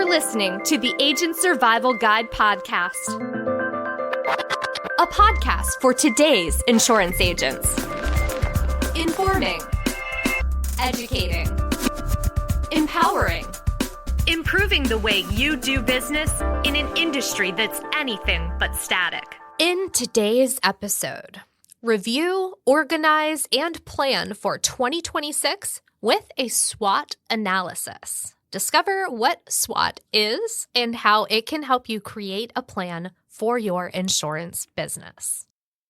You're listening to the Agent Survival Guide podcast, a podcast for today's insurance agents. Informing, educating, empowering, improving the way you do business in an industry that's anything but static. In today's episode, review, organize, and plan for 2026 with a SWOT analysis. Discover what SWOT is and how it can help you create a plan for your insurance business.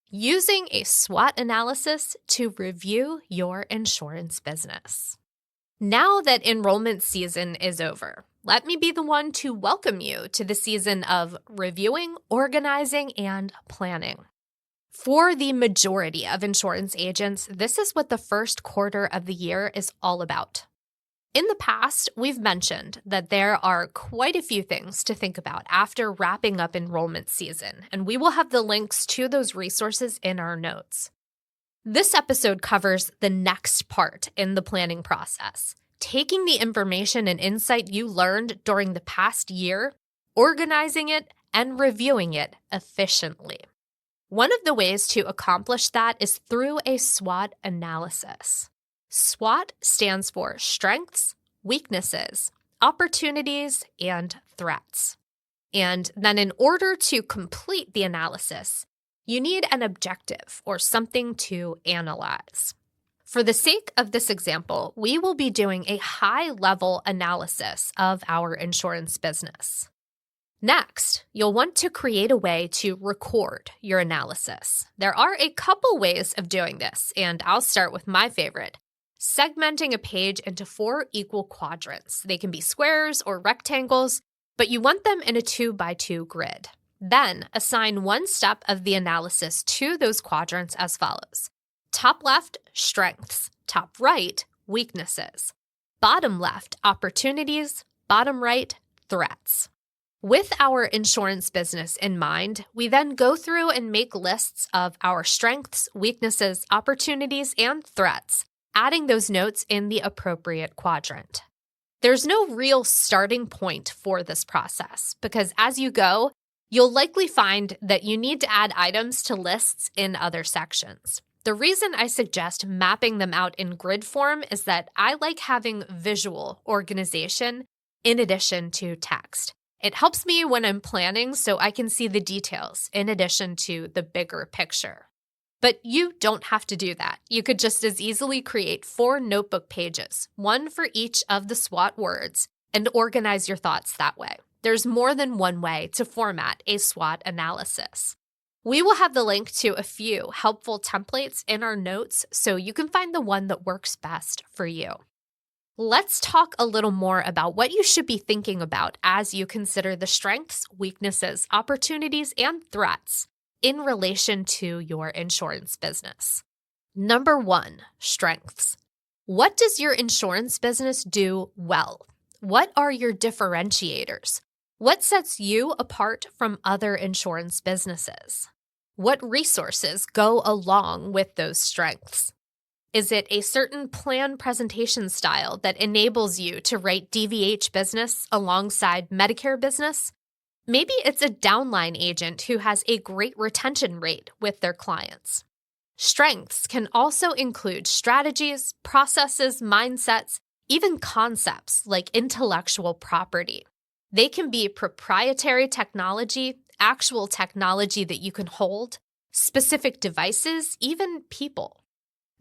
Using a SWOT analysis to review your insurance business. Now that enrollment season is over, let me be the one to welcome you to the season of reviewing, organizing, and planning. For the majority of insurance agents, this is what the first quarter of the year is all about. In the past, we've mentioned that there are quite a few things to think about after wrapping up enrollment season, and we will have the links to those resources in our notes. This episode covers the next part in the planning process, taking the information and insight you learned during the past year, organizing it, and reviewing it efficiently. One of the ways to accomplish that is through a SWOT analysis. SWOT stands for strengths, weaknesses, opportunities, and threats. And then in order to complete the analysis, you need an objective or something to analyze. For the sake of this example, we will be doing a high-level analysis of our insurance business. Next, you'll want to create a way to record your analysis. There are a couple ways of doing this, and I'll start with my favorite. Segmenting a page into 4 equal quadrants. They can be squares or rectangles, but you want them in a 2x2 grid. Then assign one step of the analysis to those quadrants as follows. Top left, strengths. Top right, weaknesses. Bottom left, opportunities. Bottom right, threats. With our insurance business in mind, we then go through and make lists of our strengths, weaknesses, opportunities, and threats, adding those notes in the appropriate quadrant. There's no real starting point for this process because as you go, you'll likely find that you need to add items to lists in other sections. The reason I suggest mapping them out in grid form is that I like having visual organization in addition to text. It helps me when I'm planning so I can see the details in addition to the bigger picture. But you don't have to do that. You could just as easily create 4 notebook pages, one for each of the SWOT words, and organize your thoughts that way. There's more than one way to format a SWOT analysis. We will have the link to a few helpful templates in our notes so you can find the one that works best for you. Let's talk a little more about what you should be thinking about as you consider the strengths, weaknesses, opportunities, and threats in relation to your insurance business. Number 1, strengths. What does your insurance business do well? What are your differentiators? What sets you apart from other insurance businesses? What resources go along with those strengths? Is it a certain plan presentation style that enables you to write DVH business alongside Medicare business? Maybe it's a downline agent who has a great retention rate with their clients. Strengths can also include strategies, processes, mindsets, even concepts like intellectual property. They can be proprietary technology, actual technology that you can hold, specific devices, even people.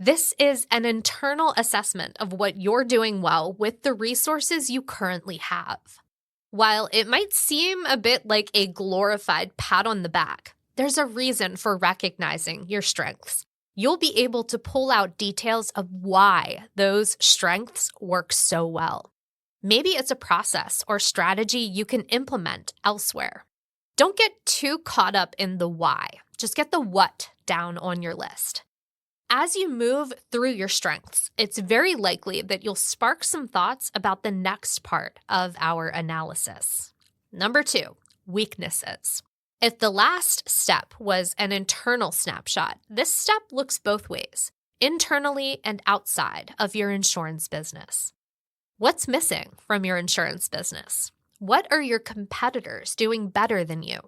This is an internal assessment of what you're doing well with the resources you currently have. While it might seem a bit like a glorified pat on the back, there's a reason for recognizing your strengths. You'll be able to pull out details of why those strengths work so well. Maybe it's a process or strategy you can implement elsewhere. Don't get too caught up in the why. Just get the what down on your list. As you move through your strengths, it's very likely that you'll spark some thoughts about the next part of our analysis. Number 2, weaknesses. If the last step was an internal snapshot, this step looks both ways, internally and outside of your insurance business. What's missing from your insurance business? What are your competitors doing better than you?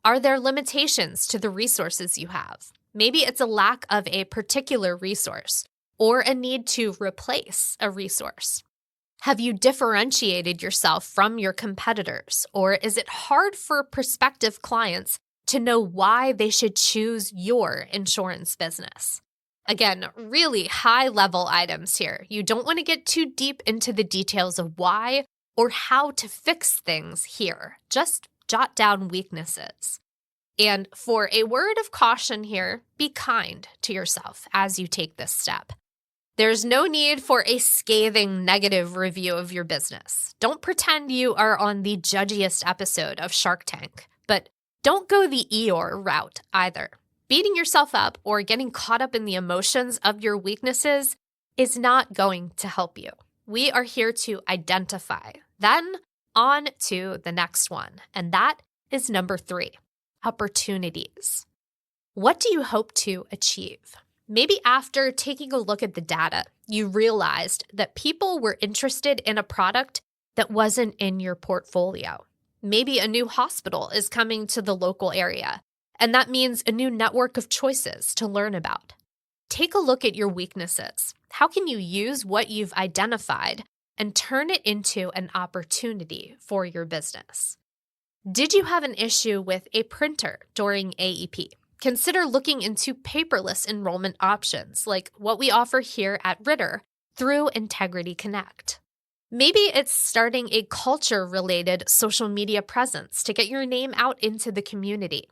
Are there limitations to the resources you have? Maybe it's a lack of a particular resource or a need to replace a resource. Have you differentiated yourself from your competitors, or is it hard for prospective clients to know why they should choose your insurance business? Again, really high-level items here. You don't want to get too deep into the details of why or how to fix things here. Just jot down weaknesses. And for a word of caution here, be kind to yourself as you take this step. There's no need for a scathing negative review of your business. Don't pretend you are on the judgiest episode of Shark Tank, but don't go the Eeyore route either. Beating yourself up or getting caught up in the emotions of your weaknesses is not going to help you. We are here to identify, then on to the next one, and that is number 3, opportunities. What do you hope to achieve? Maybe after taking a look at the data, you realized that people were interested in a product that wasn't in your portfolio. Maybe a new hospital is coming to the local area, and that means a new network of choices to learn about. Take a look at your weaknesses. How can you use what you've identified and turn it into an opportunity for your business? Did you have an issue with a printer during AEP? Consider looking into paperless enrollment options like what we offer here at Ritter through Integrity Connect. Maybe it's starting a culture-related social media presence to get your name out into the community.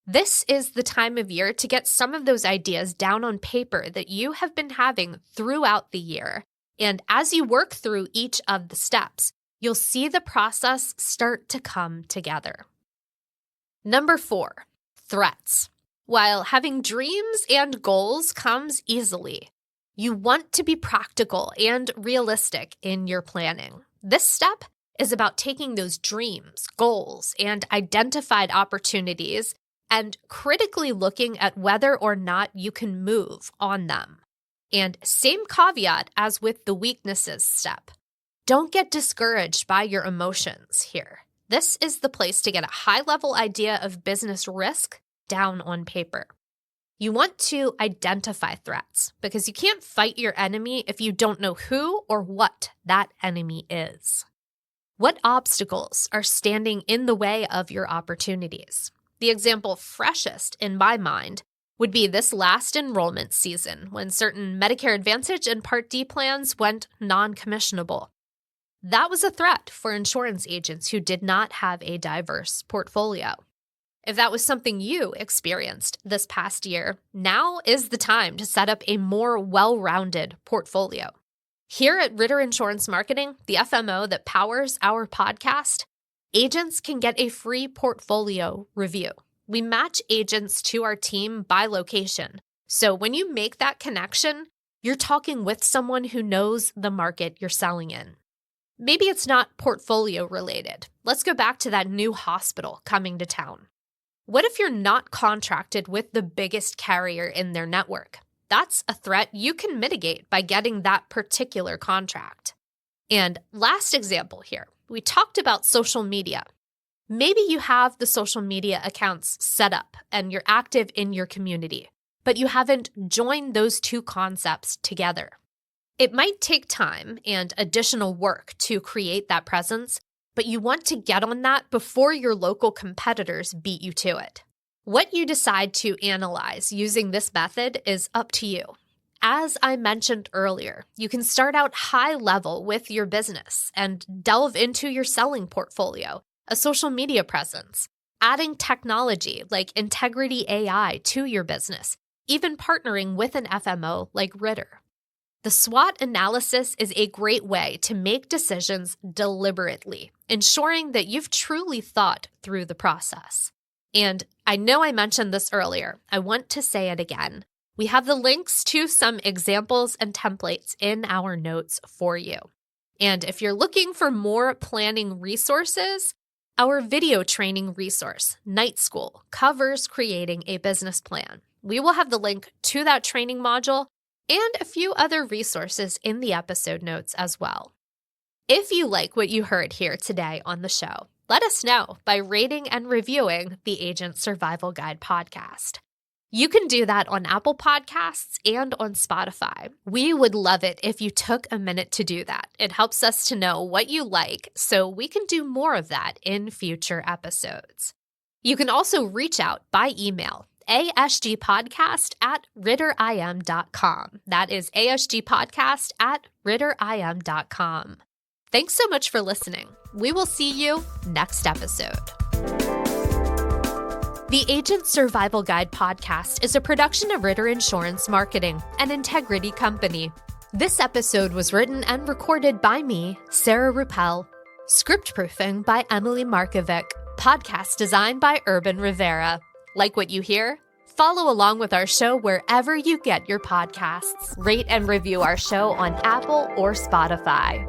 This is the time of year to get some of those ideas down on paper that you have been having throughout the year. And as you work through each of the steps, you'll see the process start to come together. Number 4, threats. While having dreams and goals comes easily, you want to be practical and realistic in your planning. This step is about taking those dreams, goals, and identified opportunities and critically looking at whether or not you can move on them. And same caveat as with the weaknesses step. Don't get discouraged by your emotions here. This is the place to get a high-level idea of business risk down on paper. You want to identify threats because you can't fight your enemy if you don't know who or what that enemy is. What obstacles are standing in the way of your opportunities? The example freshest in my mind would be this last enrollment season when certain Medicare Advantage and Part D plans went non-commissionable. That was a threat for insurance agents who did not have a diverse portfolio. If that was something you experienced this past year, now is the time to set up a more well-rounded portfolio. Here at Ritter Insurance Marketing, the FMO that powers our podcast, agents can get a free portfolio review. We match agents to our team by location. So when you make that connection, you're talking with someone who knows the market you're selling in. Maybe it's not portfolio related. Let's go back to that new hospital coming to town. What if you're not contracted with the biggest carrier in their network? That's a threat you can mitigate by getting that particular contract. And last example here, we talked about social media. Maybe you have the social media accounts set up and you're active in your community, but you haven't joined those two concepts together. It might take time and additional work to create that presence, but you want to get on that before your local competitors beat you to it. What you decide to analyze using this method is up to you. As I mentioned earlier, you can start out high level with your business and delve into your selling portfolio, a social media presence, adding technology like Integrity AI to your business, even partnering with an FMO like Ritter. The SWOT analysis is a great way to make decisions deliberately, ensuring that you've truly thought through the process. And I know I mentioned this earlier. I want to say it again. We have the links to some examples and templates in our notes for you. And if you're looking for more planning resources, our video training resource, Night School, covers creating a business plan. We will have the link to that training module and a few other resources in the episode notes as well. If you like what you heard here today on the show, let us know by rating and reviewing the Agent Survival Guide podcast. You can do that on Apple Podcasts and on Spotify. We would love it if you took a minute to do that. It helps us to know what you like so we can do more of that in future episodes. You can also reach out by email, asgpodcast@ritterim.com. That is asgpodcast@ritterim.com. Thanks so much for listening. We will see you next episode. The Agent Survival Guide podcast is a production of Ritter Insurance Marketing, an integrity company. This episode was written and recorded by me, Sarah Ruppel. Script proofing by Emily Markovic. Podcast design by Urban Rivera. Like what you hear? Follow along with our show wherever you get your podcasts. Rate and review our show on Apple or Spotify.